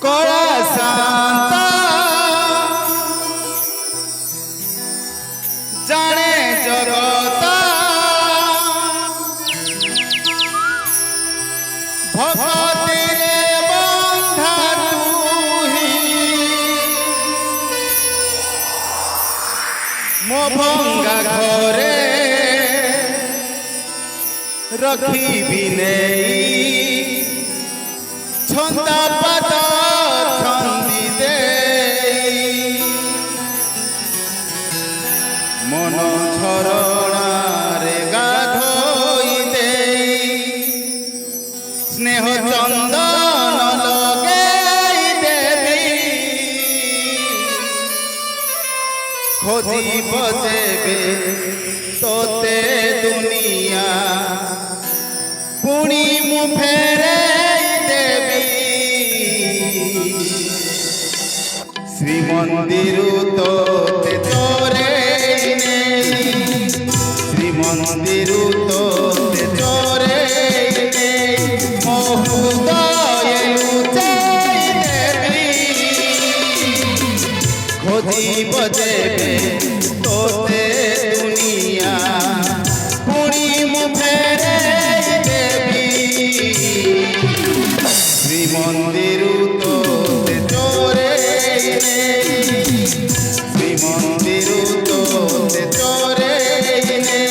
করা শান্ত জানে জগত ভক্তিরে বন্ধা তুহি মো ভঙ্গা ঘরে রখিবি নেই ছন্দা পাদ ছন্দি দেই মন ঝরଣାরে গাধোই দেই স্নেহ চন্দন লগাই দেবি খোঁজিব যেবে তোতে দুনিয়া পুଣି ମୁଁ ଫେରାଇ ଦେବି ଶ୍ରୀମନ୍ଦିର ତୋତେ ଚୋରେଇ ନେଇ ଶ୍ରୀମନ୍ଦିର ତୋତେ ଚୋରେଇ ନେଇ ମୋ ହୃଦୟ ଲୁଚାଇ ଦେବି ଖୋଜିବ ଯେବେ ତୋତେ ଦୁନିଆ ପୁଣି ମୁଁ ଫେରାଇ ଦେବି শ্রীমন্দির তোতে চোরেই নেই শ্রীমন্দির তোতে চোরেই নেই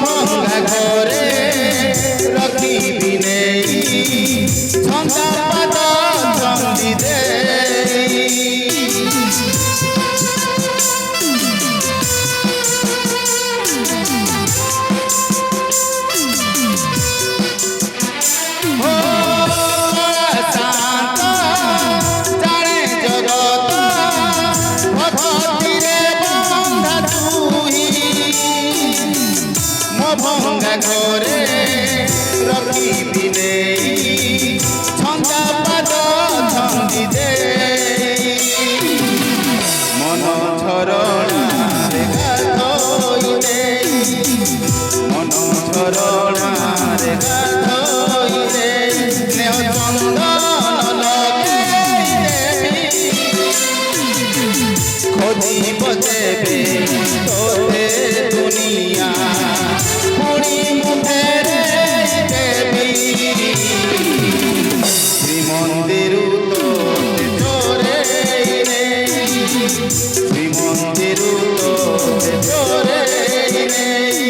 ভঙ্গা ঘরে রখিবি নেই ছন্দা পাদ ছন্দি দেই শান্ত জানে জগত ভক্তিরে বন্ধা তুহি ভঙ্গা ঘরে রখিবি নেই ছন্দা পাদ ছন্দি দেই মন ঝরଣାরে গাধোই দেই মন ঝরଣାরে গাধোই দেই স্নেহ চন্দন লগাই দেবি খোঁজিব যেবে তোতে দুনিয়া পুଣି ମୁଁ ଫେରାଇ ଦେବି ଶ୍ରୀମନ୍ଦିର ତୋତେ ଚୋରେଇ ନେଇ ଶ୍ରୀମନ୍ଦିର ତୋତେ ଚୋରେଇ ନେଇ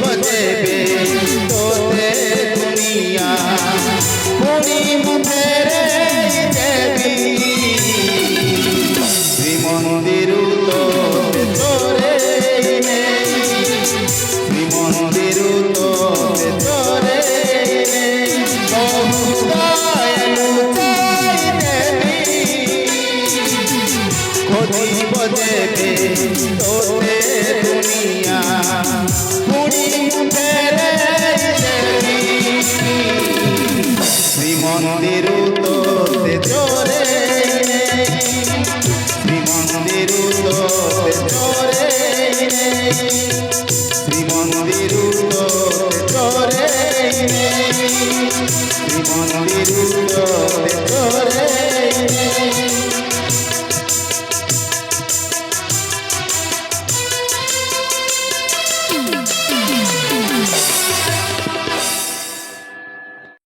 বজেবে তোতে দুনিয়া পুরি মুখের দেবী শ্রীমন্দির তোতে তোরে নেই শ্রীমন্দির তোতে তোরে নেই বহু দয়ালু চাই দেবী খোঁজি বজেবে তোতে দুনিয়া পুরি মুখের দেবী শ্রীমন্দির তোতে তোরে নেই শ্রীমন্দির তোতে তোরে